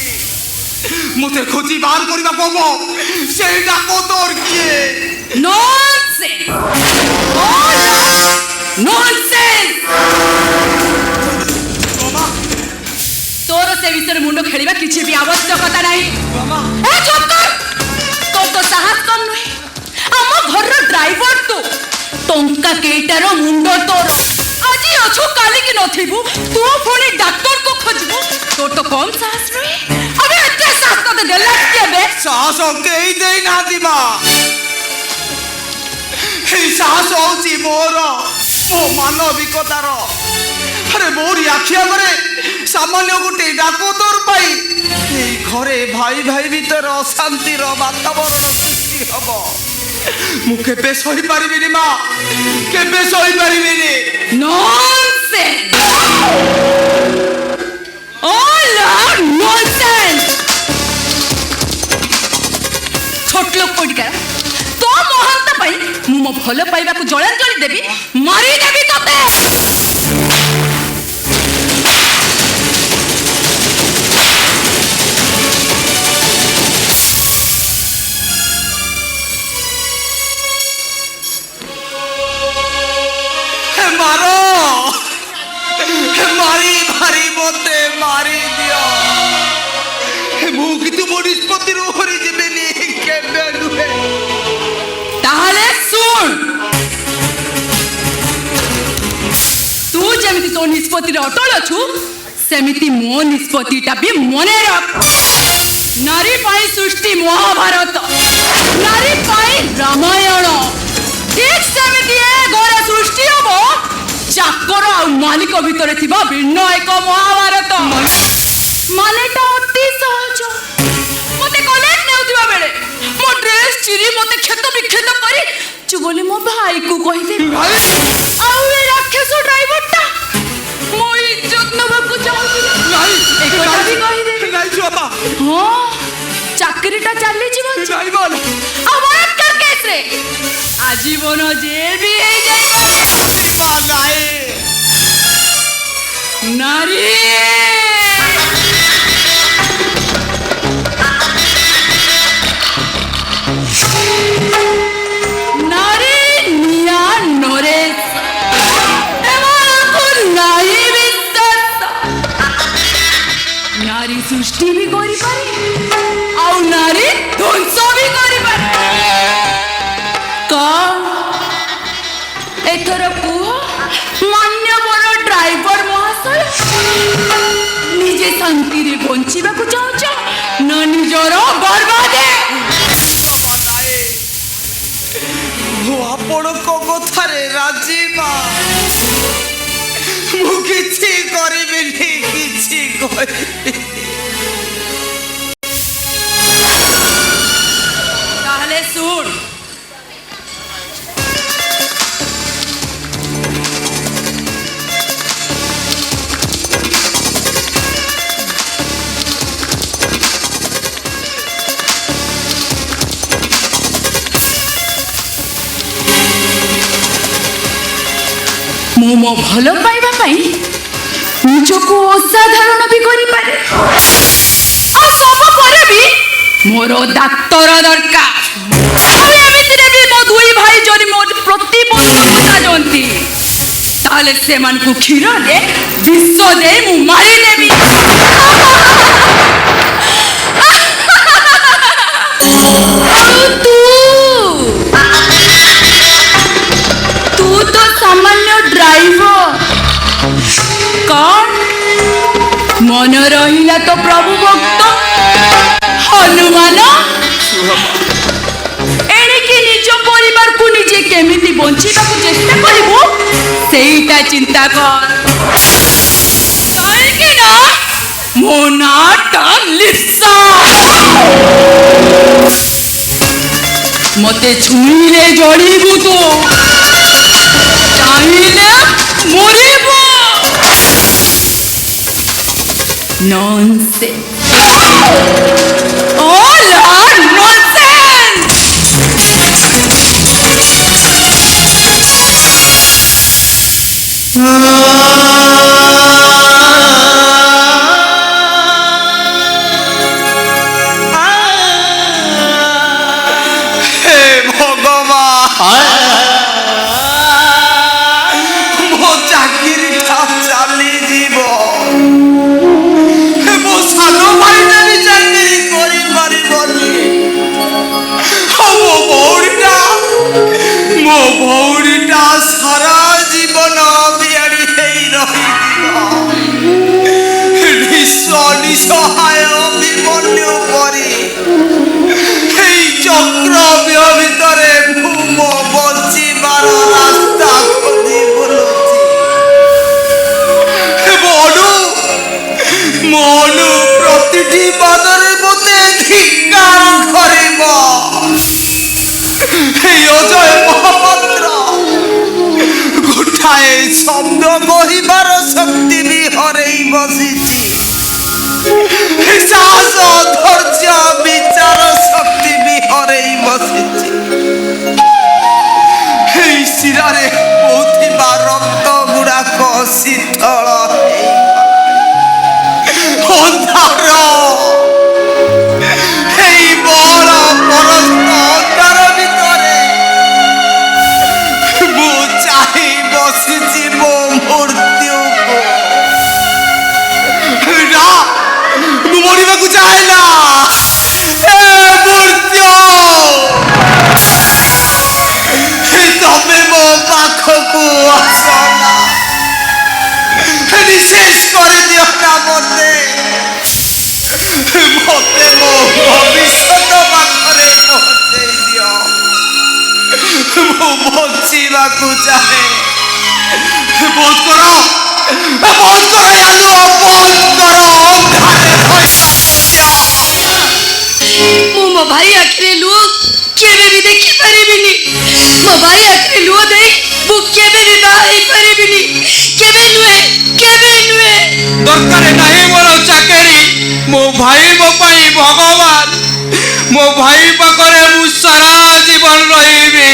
ମୋତେ ଖୋଜି ବାହାର କରିବାକୁ ହବ। ସେଇଟା କଦର କିଏ? Nonsense! Nonsense! ମାମା, ତୋର ସେ ବିଷୟରେ ମୁଣ୍ଡ ଖେଳିବା କିଛି ବି ଆବଶ୍ୟକତା ନାହିଁ। ମାମା, ଏ ଚୁପ୍ କର! ତୋର ତ ସାହସ କମ୍ ନୁହେଁ। ଆମ ଘରର ଡ୍ରାଇଭର ତୁ, ଟଙ୍କା କେଇଟାର ମୁଣ୍ଡ ତୋର। ଆଜି ଅଛୁ କାଲିକି ନଥିବୁ, ତୁ ପୁଣି ଡାକ୍ତରକୁ ଖୋଜିବୁ। ତୋର ତ କମ୍ ସାହସ ନୁହେଁ। ଆବେ ଏତେ ସାହସ ତତେ ଦେଲା କେବେ? ସାହସ କେହି ଦେଇନାହାନ୍ତି ମା। এই ସାହସ ହଉଛି ମୋର, ମୋ ମାନବିକତାର। ଆରେ ମୋରି ଆଖି ଆଗରେ ସାମାନ୍ୟ ଗୋଟେ ଡାକତର ପାଇଁ এই ଘରେ ଭାଇ ଭାଇ ଭିତରେ ଅଶାନ୍ତିର ବାତାବରଣ ସୃଷ୍ଟି ହବ। ମୁଁ କେବେ ସହିପାରିବିନି ମା, କେବେ ସହିପାରିବିନି। Nonsense! All are nonsense! ଛୋଟ ଲୋକ କୋଟିକାର ତୋ ମହାନ୍ତ ପାଇଁ ମୁଁ ମୋ ଭଲ ପାଇବାକୁ ଜଳାଞ୍ଜଳି ଦେବି, ମାରିଦେବି ତତେ। হে ମାର, হে ମାରି ମାରି ମୋତେ ମାରି ଦିଅ। ମୁଁ କିନ୍ତୁ ମୋ ନିଷ୍ପତ୍ତିରୁ ଓହରି ଯିବିନି, କେବେ ନୁହେଁ। ତାହେଲେ ଶୁଣ, ତୁ ଯେମିତି ତୋ ନିଷ୍ପତ୍ତିରେ ଅଟଳ ଅଛୁ, ସେମିତି ମୋ ନିଷ୍ପତ୍ତିଟା ବି ମନେ ରଖ। ନାରୀ ପାଇଁ ସୃଷ୍ଟି ମହାଭାରତ, ନାରୀ ପାଇଁ ରାମାୟଣ। ଠିକ୍ ସେମିତି ଏ ଘରେ ସୃଷ୍ଟି ହବ ଚାକର ଆଉ ମାଲିକ ଭିତରେ ଥିବା ଭିନ୍ନ ଏକ ମହାଭାରତ। ମାନେଟା ଅତି ସହଜ। ମତେ କଲେଜ ନେଉଥିବା ବେଳେ ମୋ ଡ୍ରେସ୍ ଚିରି ମତେ କ୍ଷତ ବିକ୍ଷତ କରି ଚୁବଲି ମୋ ଭାଇକୁ କହିଦେବି। ଆଉ ଏ ରାକ୍ଷସ ଡ୍ରାଇଭରଟା ମୋ ଇଜ୍ଜତ ନେବାକୁ ଚାହୁଁଥିଲା। ଏ କଥା ବି କହିଦେବି। ନାଇଁ ଛୁଆ, ହଁ, ଚାକିରିଟା ଚାଲିଯିବ। ନାଇଁ ବୋଲ। ଆଉ ବଳାତ୍କାର କେସରେ ଆଜୀବନ ଜେଲ୍ ବି ହେଇଯାଇପାରେ। ମା ନାଇଁ। ନାରୀ ନାରୀ ନିଆ ନରେଶ ଏମାନଙ୍କୁ ନାହିଁ ବିଶ୍ୱାସ। ନାରୀ ସୃଷ୍ଟି ବି କରିପାରେ ଆଉ ନାରୀ ଧ୍ୱଂସ ବି କରିପାରେ। କଣ ଏଥର କୁହ, ମାନ୍ୟ ନିଜେ ଶାନ୍ତିରେ ବଞ୍ଚିବାକୁ ଚାହୁଁଛ ନା ନିଜର ବର୍ବାଦେ? ମୁଁ ଆପଣଙ୍କ କଥାରେ ରାଜି ମା। ମୁଁ କିଛି କରିବିନି, କିଛି କରିବିନି। ତାହେଲେ ଶୁଣ, ମୁଁ ମୋ ଭଲ ପାଇବା ପାଇଁ ନିଜକୁ ଅସାଧାରଣ ବି କରିପାରେ। ଆଉ ସବୁ ପରେ ବି ମୋର ଡାକ୍ତର ଦରକାର। ଆଉ ଏମିତିରେ ବି ମୋ ଦୁଇ ଭାଇ ଯଦି ମୋ ପ୍ରତି ବନ୍ଧୁକୁ ସାଜନ୍ତି, ତାହେଲେ ସେମାନଙ୍କୁ କ୍ଷୀରରେ ବିଷ ଦେଇ ମୁଁ ମାରିନେବି। ଆଉ ତୁ ତ ସାମାନ୍ୟ ଡ୍ରାଇଭର। କଣ ମନ ରହିଲା ତ ପ୍ରଭୁ ଭକ୍ତ ହନୁମାନ? ଏଣିକି ନିଜ ପରିବାରକୁ ନିଜେ କେମିତି ବଞ୍ଚିବାକୁ ଚେଷ୍ଟା କରିବୁ ସେଇଟା ଚିନ୍ତା କର। କାହିଁକି ନା ମୋ ନାଁଟା ଲିପ୍ସା। ମତେ ଛୁଇଁଲେ ଜଳିବୁ ତୁ, ଚାହିଁଲେ ମରିବୁ। Nonsense. All are nonsense. হে ভগবান, ମୋ ଚାକିରିଟା ଚାଲିଯିବ। ମୋ ସାନ ଭାଇଟା ବି ଚାକିରି କରିପାରିବନି। ମୋ ଭଉଣୀଟା ସାରା ଜୀବନ ବିଆଡି ହେଇ ରହିଯିବ। ନିଃସହାୟ ବିମନ୍ୟୁ ପରି এই চক্রব্যূহ ভিতরে ମୁଁ ବଞ୍ଚିବାର ରାସ୍ତା ଖୋଜି ବୁଲୁଛି। ମନୁ ପ୍ରତିଟି ପାଦରେ ମୋତେ ଧିକ୍କାର କରିବ। এই ଅଜୟ ମହାପାତ୍ର ଗୋଟାଏ ଶବ୍ଦ କହିବାର ଶକ୍ତି ବି ହରେଇ ବସିଛି। ସାହସ, ଧୈର୍ଯ୍ୟ, ବିଚାର ଶକ୍ତି ବି ହରେଇ ବସିଛି। এই ଶିରାରେ ବହୁଥିବା ରକ୍ତ ଗୁଡାକ ଶୀତଳ ଅନ୍ଧାର। এই ବଳ ପରସ୍ତ ଅନ୍ଧାର ଭିତରେ ମୁଁ ଚାହିଁ ବସିଛି ମୋ ମୃତ୍ୟୁକୁ। ନା, ମୁଁ ମରିବାକୁ ଚାହେଁ ନା। ତମେ ମୋ ପାଖକୁ ଆସ ନା, ନିଶେଷ କରିଦିଅ ନା ମତେ। ମତେ ମୋ ଭବିଷ୍ୟତ ପାଖରେ ପହଞ୍ଚେଇ ଦିଅ। ମୁଁ ବଞ୍ଚିବାକୁ ଚାହେଁ। ବନ୍ଦ କର, ବନ୍ଦ କର ଆଲୁଅ, ବନ୍ଦ କର। ଅନ୍ଧାରେ ପଇସା ଦିଅ। ମୁଁ ମୋ ଭାଇ ଆଖିରେ ଲୁହ କେବେ ବି ଦେଖିପାରିବିନି। ମୋ ଭାଇ ଆଖିରେ ଲୁହ ଦେଇ ମୁଁ କେବେ ବି ବାହା ହେଇପାରିବିନି। କେବେ ନୁହେଁ, କେବେ ନୁହେଁ। ଦରକାର ନାହିଁ ମୋର ଚାକିରି। ମୋ ଭାଇ ମୋ ପାଇଁ ଭଗବାନ। ମୋ ଭାଇ ପାଖରେ ମୁଁ ସାରା ଜୀବନ ରହିବି।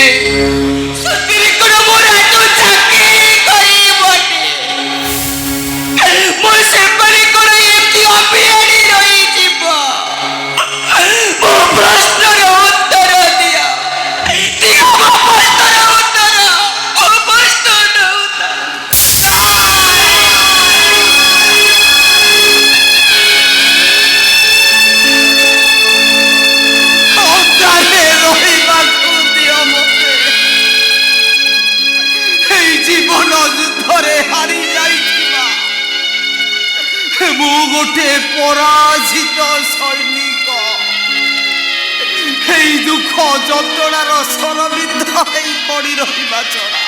ଦୁଃଖ ଯନ୍ତ୍ରଣାର ସରବିଦ୍ଧ ହେଇ ପଡ଼ି ରହିବା ଛଡ଼ା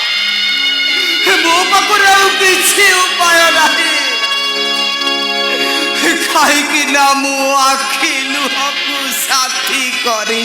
ମୋ ପାଖରେ ଆଉ କିଛି ଉପାୟ ନାହିଁ। କାହିଁକି ନା ମୁଁ ଆଖି ଲୁହକୁ ସାଥୀ କରି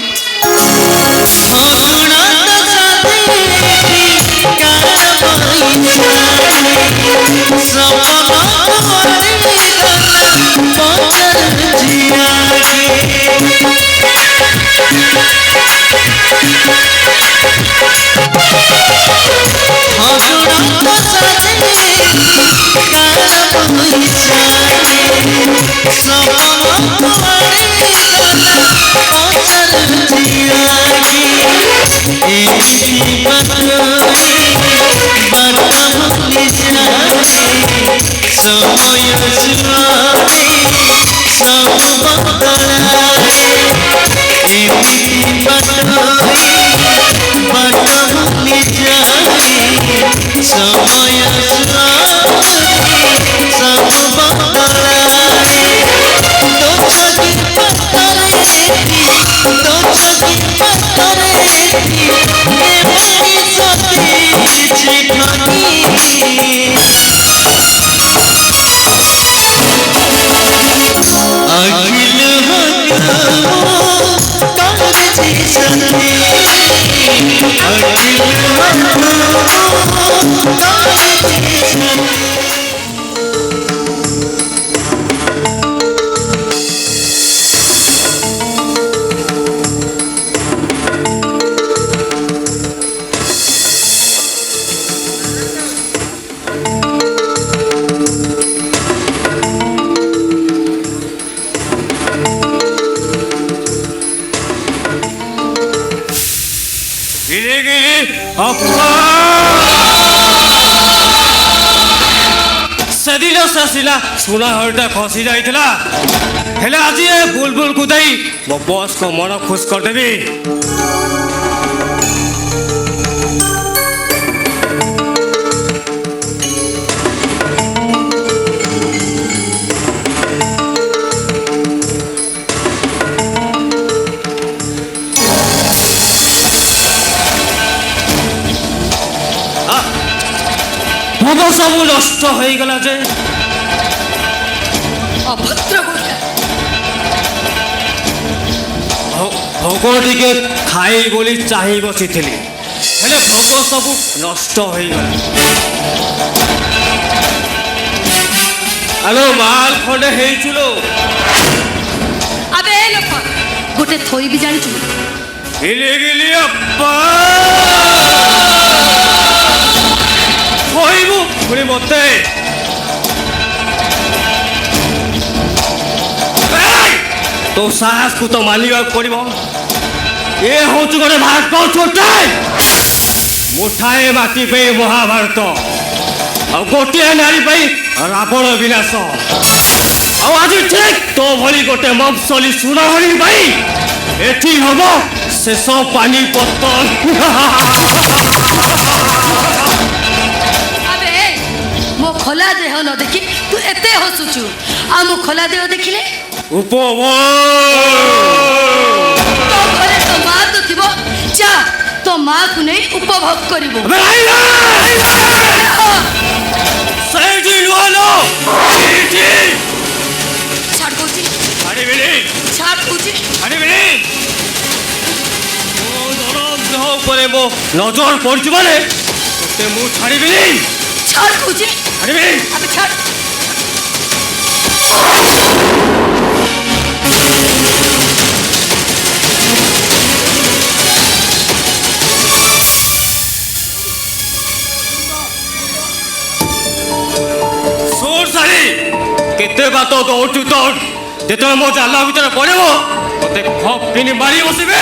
ସେଦିନ ଆସିଲା ସୁନା ହଳଟା ଖସି ଯାଇଥିଲା ହେଲେ ଆଜି ଏ ବୁଲବୁଲକୁ ଦେଇ ମୋ ବସ୍କୁ ମନ ଖୁସ କରିଦେବି। ভোগ ସବୁ ନଷ୍ଟ ହେଇଗଲା ଯେ ଅଭଦ୍ର ଗୋଟା ଭୋଗ ଟିକେ ଖାଇ ବୋଲି ଚାହିଁ ବସିଥିଲି ହେଲେ ଭୋଗ ସବୁ ନଷ୍ଟ ହେଇଗଲା। ଆଲୋ ମାଲ ଖଣ୍ଡେ ହେଇଥିଲୁ ଆବେ ଏ ଲୋକ ଗୋଟେ ଥୋଇ ବି ଜାଣିଛୁ ଗିଲି ଗିଲି ଅପା କହିବୁ ପୁଣି ମତେ ତୋ ସାହସକୁ ତ ମାନିବାକୁ ପଡ଼ିବ। ଏ ହଉଛି ଗୋଟେ ଭାଗ ଛୋଟାଏ ମୁଠାଏ ମାଟି ପାଇଁ ମହାଭାରତ ଆଉ ଗୋଟିଏ ନାରୀ ପାଇଁ ରାବଣ ବିନାଶ ଆଉ ଆଜି ଠିକ ତୋ ଭଳି ଗୋଟେ ମଫସଲି ସୁନାହରି ପାଇଁ ଏଠି ହବ ଶେଷ ପାନି ପତନ। ମୋ ଖୋଲା ଦେହ ନ ଦେଖି ତୁ ଏତେ ହସୁଛୁ ଆଉ ମୋ ଖୋଲା ଦେହ ଦେଖିଲେ ତୋ ଘରେ ତୋ ମା ତ ଥିବ ଯା ତୋ ମାକୁ ନେଇ ଉପଭୋଗ କରିବୁ। ଛାଡ଼ କହୁଛି ଛାଡ଼ କହୁଛି ଉପରେ ମୋ ନଜର ପଡୁଛି ମାନେ ତତେ ମୁଁ ଛାଡ଼ିବିନି। ଛାଡ଼ କହୁଛି ଆବେ ଛାଡ଼ କେତେ ବାଟ ଦୌଡ଼ୁ ଦୌଡ଼ ଯେତେବେଳେ ମୋ ଜାଲ ଭିତରେ ପଡ଼ିବ ତତେ ଖପ୍ କିନି ମାରି ବସିବେ।